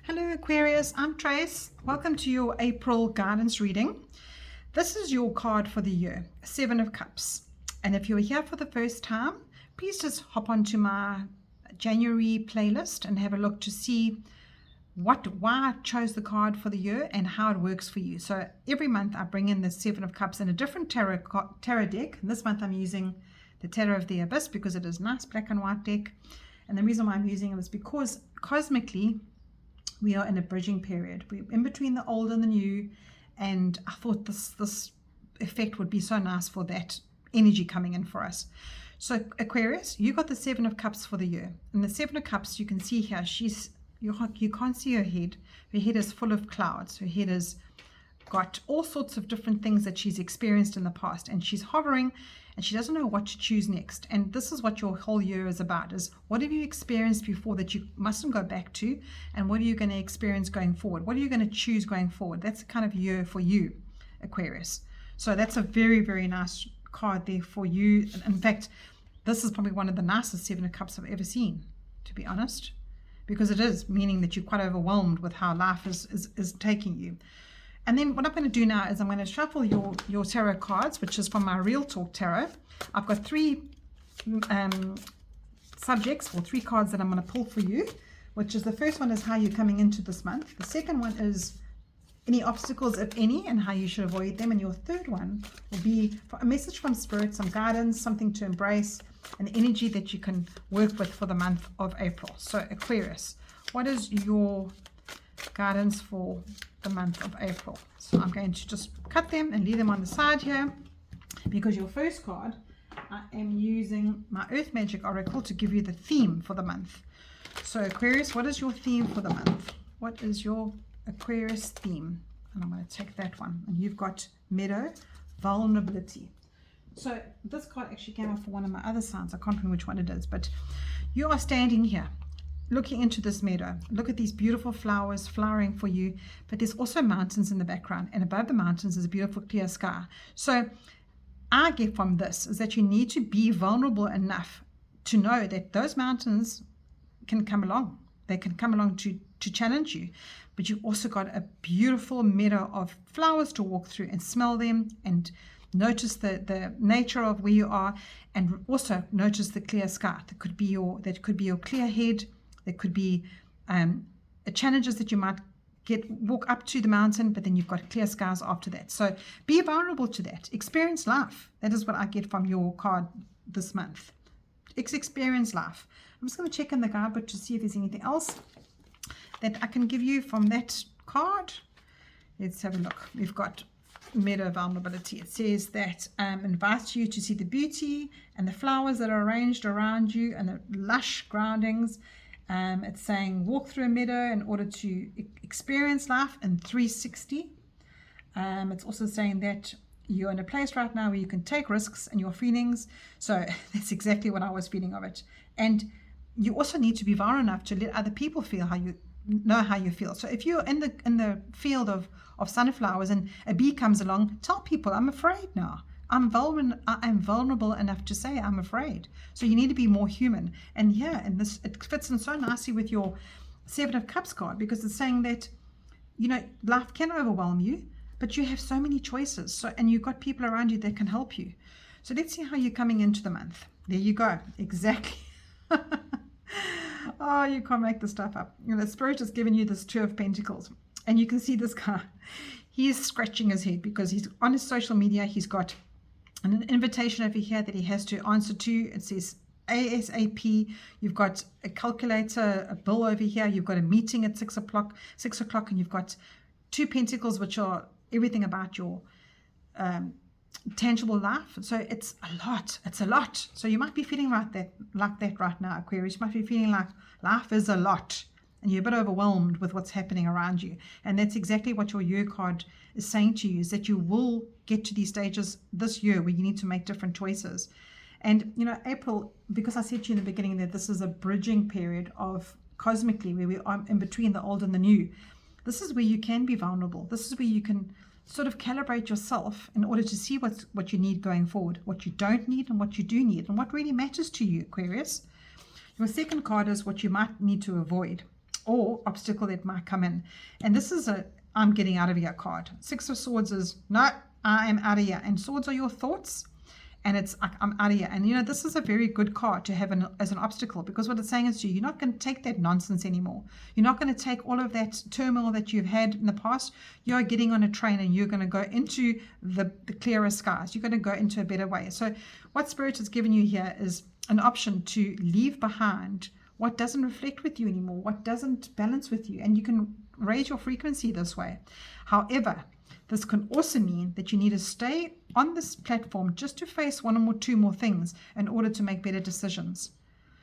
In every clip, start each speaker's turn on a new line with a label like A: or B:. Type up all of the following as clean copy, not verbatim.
A: Hello Aquarius, I'm Trace. Welcome to your April guidance reading. This is your card for the year, Seven of Cups. And if you're here for the first time, please just hop onto my January playlist and have a look to see why I chose the card for the year and how it works for you. So every month I bring in the Seven of Cups in a different tarot deck. And this month I'm using the Tarot of the Abyss because it is a nice black and white deck. And the reason why I'm using it is because cosmically we are in a bridging period. We're in between the old and the new, and I thought this effect would be so nice for that energy coming in for us. So Aquarius, you got the Seven of Cups for the year. And the Seven of Cups, you can see here, you can't see her head. Her head is full of clouds. Her head has got all sorts of different things that she's experienced in the past, and she's hovering and she doesn't know what to choose next. And this is what your whole year is about, is what have you experienced before that you mustn't go back to, and what are you going to experience going forward? What are you going to choose going forward? That's the kind of year for you, Aquarius. So that's a very, very nice card there for you. In fact, this is probably one of the nicest Seven of Cups I've ever seen, to be honest, because it is meaning that you're quite overwhelmed with how life is taking you. And then what I'm going to do now is I'm going to shuffle your tarot cards, which is from my Real Talk Tarot. I've got three subjects, or three cards that I'm going to pull for you, which is the first one is how you're coming into this month. The second one is any obstacles, if any, and how you should avoid them. And your third one will be a message from Spirit, some guidance, something to embrace, an energy that you can work with for the month of April. So Aquarius, what is your guidance for the month of April? So I'm going to just cut them and leave them on the side here, because your first card, I am using my Earth Magic Oracle to give you the theme for the month. So Aquarius, what is your theme for the month? What is your Aquarius theme? And I'm going to take that one, and you've got Meadow, Vulnerability. So this card actually came off for one of my other signs. I can't remember which one it is, but you are standing here looking into this meadow. Look at these beautiful flowers flowering for you, but there's also mountains in the background, and above the mountains is a beautiful clear sky. So I get from this is that you need to be vulnerable enough to know that those mountains can come along. They can come along to challenge you, but you've also got a beautiful meadow of flowers to walk through and smell them and notice the nature of where you are, and also notice the clear sky. That could be your clear head. There could be challenges that you might walk up to the mountain, but then you've got clear skies after that. So be vulnerable to that. Experience life. That is what I get from your card this month. Experience life. I'm just going to check in the guidebook to see if there's anything else that I can give you from that card. Let's have a look. We've got Meadow, Vulnerability. It says that invites you to see the beauty and the flowers that are arranged around you and the lush groundings. It's saying walk through a meadow in order to experience life in 360. It's also saying that you're in a place right now where you can take risks in your feelings. So that's exactly what I was feeling of it. And you also need to be vulnerable enough to let other people feel how you know how you feel. So if you're in the field of sunflowers and a bee comes along, tell people, I'm afraid now. I'm vulnerable enough to say I'm afraid. So you need to be more human. And yeah, and this, it fits in so nicely with your Seven of Cups card, because it's saying that, you know, life can overwhelm you, but you have so many choices. So, and you've got people around you that can help you. So let's see how you're coming into the month. There you go. Exactly. Oh, you can't make this stuff up. You know, the Spirit has given you this Two of Pentacles, and you can see this guy. He's scratching his head because he's on his social media. He's got an invitation over here that he has to answer to. It says ASAP. You've got a calculator, a bill over here. You've got a meeting at 6 o'clock, and you've got Two Pentacles, which are everything about your tangible life. So it's a lot. It's a lot. So you might be feeling like that right now, Aquarius. You might be feeling like life is a lot, and you're a bit overwhelmed with what's happening around you. And that's exactly what your year card is saying to you, is that you will get to these stages this year where you need to make different choices. And, you know, April, because I said to you in the beginning that this is a bridging period of cosmically where we are in between the old and the new. This is where you can be vulnerable. This is where you can sort of calibrate yourself in order to see what you need going forward, what you don't need and what you do need, and what really matters to you, Aquarius. Your second card is what you might need to avoid. or obstacle that might come in. And this is a I'm getting out of here card. Six of Swords is no, I am out of here. And swords are your thoughts. And it's like, I'm out of here. And this is a very good card to have as an obstacle, because what it's saying is to you, you're not going to take that nonsense anymore. You're not going to take all of that turmoil that you've had in the past. You're getting on a train and you're going to go into the clearer skies. You're going to go into a better way. So what Spirit has given you here is an option to leave behind what doesn't reflect with you anymore, what doesn't balance with you. And you can raise your frequency this way. However, this can also mean that you need to stay on this platform just to face one or two more things in order to make better decisions.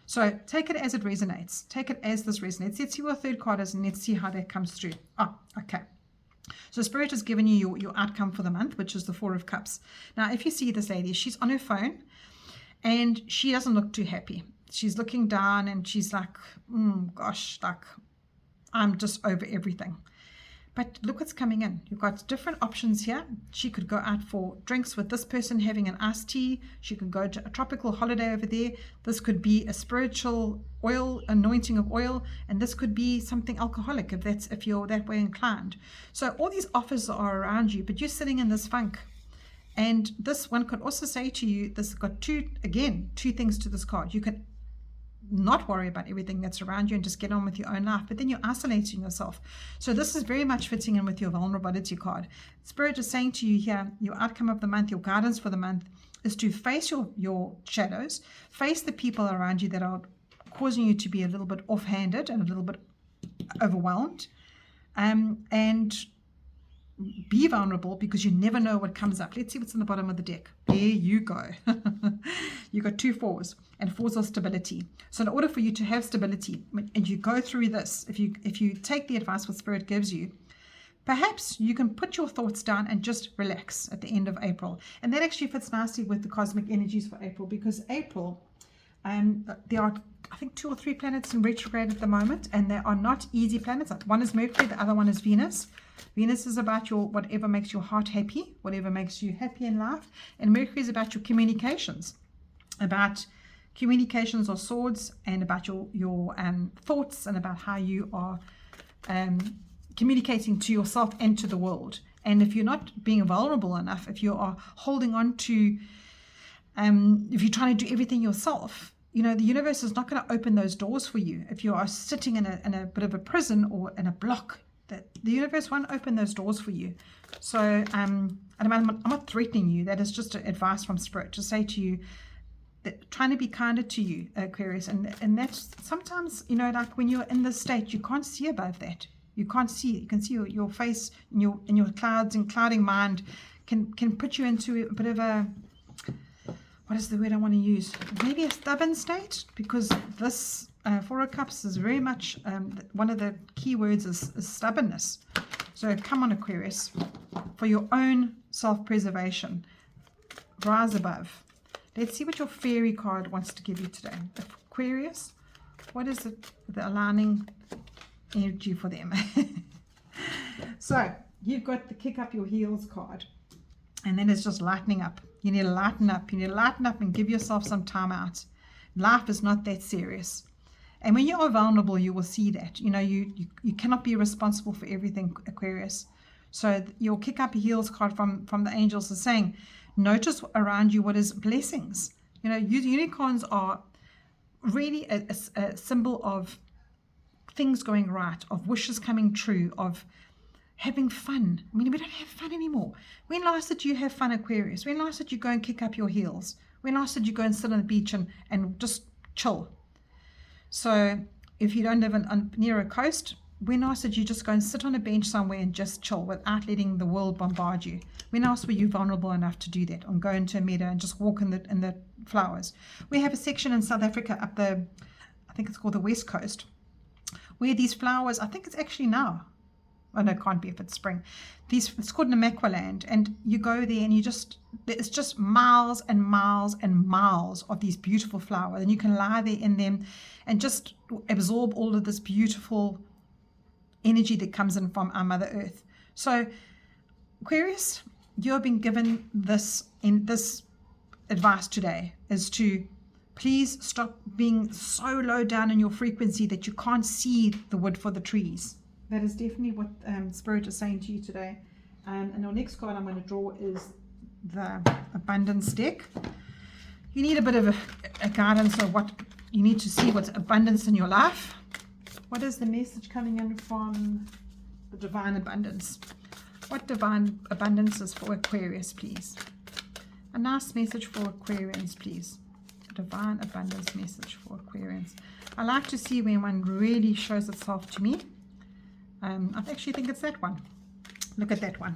A: So take it as it resonates. Take it as this resonates. Let's see what third card is and let's see how that comes through. Oh, okay. So Spirit has given you your outcome for the month, which is the Four of Cups. Now, if you see this lady, she's on her phone and she doesn't look too happy. She's looking down and she's like, gosh, like, I'm just over everything. But look what's coming in. You've got different options here. She could go out for drinks with this person having an iced tea. She could go to a tropical holiday over there. This could be a spiritual oil, anointing of oil. And this could be something alcoholic if you're that way inclined. So all these offers are around you, but you're sitting in this funk. And this one could also say to you, this has got two things to this card. You can not worry about everything that's around you and just get on with your own life, but then you're isolating yourself. So this is very much fitting in with your vulnerability card. Spirit is saying to you here, your outcome of the month, your guidance for the month is to face your shadows, face the people around you that are causing you to be a little bit offhanded and a little bit overwhelmed, and be vulnerable, because you never know what comes up. Let's see what's in the bottom of the deck. There you go. You got 2 fours, and 4s are stability. So in order for you to have stability, and you go through this, if you take the advice what Spirit gives you, perhaps you can put your thoughts down and just relax at the end of April. And that actually fits nicely with the cosmic energies for April, because April, there are, I think, 2 or 3 planets in retrograde at the moment, and they are not easy planets. One is Mercury, the other one is Venus. Venus is about your whatever makes your heart happy, whatever makes you happy in life, and Mercury is about your communications, or swords, and about your thoughts, and about how you are communicating to yourself and to the world. And if you're not being vulnerable enough, if you are holding on to, if you're trying to do everything yourself, the universe is not going to open those doors for you. If you are sitting in a bit of a prison or in a block, that the universe won't open those doors for you. So I'm not threatening you. That is just advice from Spirit to say to you that trying to be kinder to you, Aquarius, and that's sometimes, like when you're in this state, you can't see above that. You can't see it. You can see your face in your clouds, and clouding mind can put you into a bit of a, what is the word I want to use? Maybe a stubborn state, because this Four of Cups is very much, one of the key words is stubbornness. So come on, Aquarius, for your own self-preservation, rise above. Let's see what your fairy card wants to give you today. Aquarius, what is the aligning energy for them? So you've got the kick up your heels card, and then it's just lightening up. You need to lighten up. You need to lighten up and give yourself some time out. Life is not that serious. And when you are vulnerable, you will see that. You cannot be responsible for everything, Aquarius. So your kick up your heels card from the angels is saying, notice around you what is blessings. Unicorns are really a symbol of things going right, of wishes coming true, of having fun. We don't have fun anymore. When last did you have fun, Aquarius? When last did you go and kick up your heels? When last did you go and sit on the beach and just chill? So if you don't live near a coast, when last did you just go and sit on a bench somewhere and just chill without letting the world bombard you? When else were you vulnerable enough to do that, or go into a meadow and just walk in the flowers? We have a section in South Africa up the, I think it's called the West Coast, where these flowers, I think it's actually now, oh no, it can't be if it's spring. It's called Namaqualand, and you go there and it's just miles and miles and miles of these beautiful flowers, and you can lie there in them and just absorb all of this beautiful energy that comes in from our Mother Earth. So Aquarius, you've been given this advice today, is to Please stop being so low down in your frequency that you can't see the wood for the trees. That is definitely what Spirit is saying to you today. And our next card I'm going to draw is the Abundance deck. You need a bit of a guidance of what you need to see, what's abundance in your life. What is the message coming in from the Divine Abundance? What Divine Abundance is for Aquarius, please? A nice message for Aquarians, please. Divine Abundance message for Aquarians. I like to see when one really shows itself to me. I actually think it's that one. Look at that one.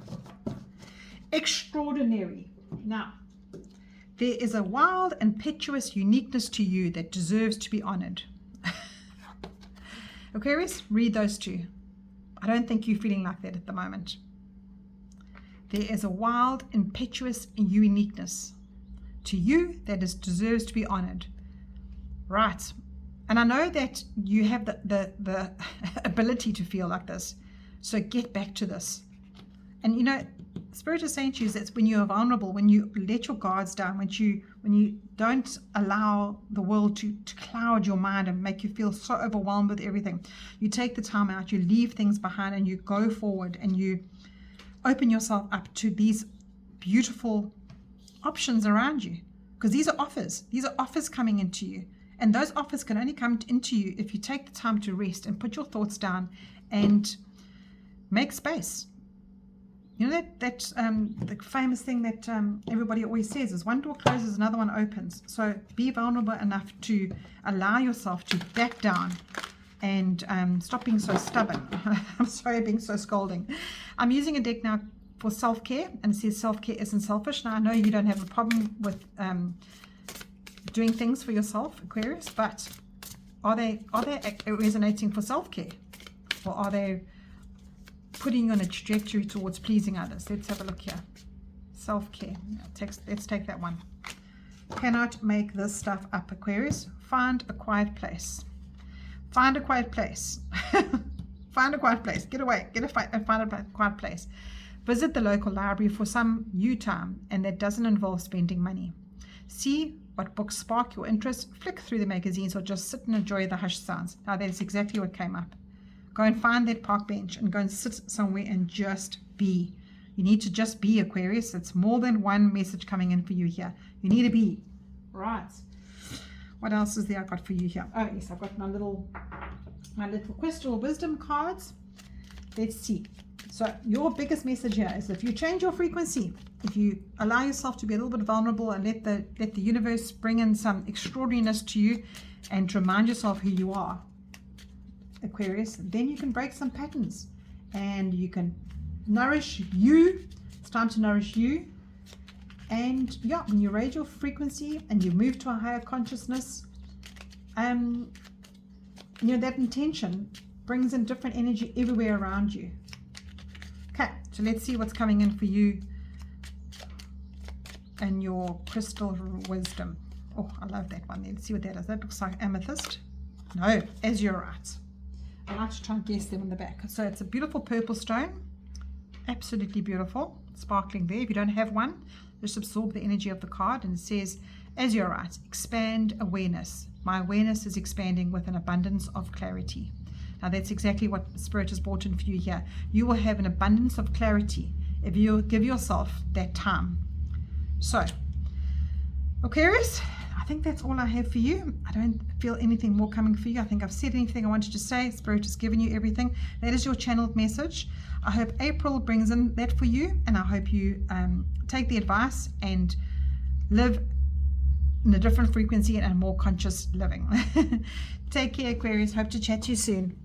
A: Extraordinary. Now, there is a wild, impetuous uniqueness to you that deserves to be honored. Aquarius, read those two. I don't think you're feeling like that at the moment. There is a wild, impetuous uniqueness to you that deserves to be honored. Right. And I know that you have the ability to feel like this. So get back to this. And you know, Spirit is saying to you that when you are vulnerable, when you let your guards down, when you don't allow the world to cloud your mind and make you feel so overwhelmed with everything, you take the time out, you leave things behind, and you go forward and you open yourself up to these beautiful options around you, because these are offers coming into you, and those offers can only come into you if you take the time to rest and put your thoughts down and make space. You know that the famous thing that everybody always says is one door closes, another one opens. So be vulnerable enough to allow yourself to back down and stop being so stubborn. I'm sorry, being so scolding. I'm using a deck now for self-care, and it says self-care isn't selfish. Now I know you don't have a problem with doing things for yourself, Aquarius, but are they resonating for self-care, or are they putting you on a trajectory towards pleasing others? Let's have a look here. Self-care. Let's take that one. Cannot make this stuff up, Aquarius. Find a quiet place. Find a quiet place. Find a quiet place. Get away. Find a quiet place. Visit the local library for some you time, and that doesn't involve spending money. See what books spark your interest. Flick through the magazines, or just sit and enjoy the hushed sounds. Now that is exactly what came up. Go and find that park bench and go and sit somewhere and just be. You need to just be, Aquarius. It's more than one message coming in for you here. You need to be. Right. What else is there I got for you here? Oh, yes, I've got my little crystal wisdom cards. Let's see. So your biggest message here is if you change your frequency, if you allow yourself to be a little bit vulnerable and let the universe bring in some extraordinariness to you and remind yourself who you are, Aquarius, then you can break some patterns and you can nourish you. It's time to nourish you. And yeah, when you raise your frequency and you move to a higher consciousness, you know, that intention brings in different energy everywhere around you. Okay, so let's see what's coming in for you and your crystal wisdom. Oh, I love that one. Let's see what that is. That looks like amethyst. No, azurite. I like to try and guess them on the back. So it's a beautiful purple stone. Absolutely beautiful. Sparkling there. If you don't have one, just absorb the energy of the card, and it says, azurite, expand awareness. My awareness is expanding with an abundance of clarity. Now that's exactly what Spirit has brought in for you here. You will have an abundance of clarity if you give yourself that time. So, Aquarius, I think that's all I have for you. I don't feel anything more coming for you. I think I've said anything I wanted to say. Spirit has given you everything. That is your channeled message. I hope April brings in that for you, and I hope you take the advice and live in a different frequency and a more conscious living. Take care, Aquarius. Hope to chat to you soon.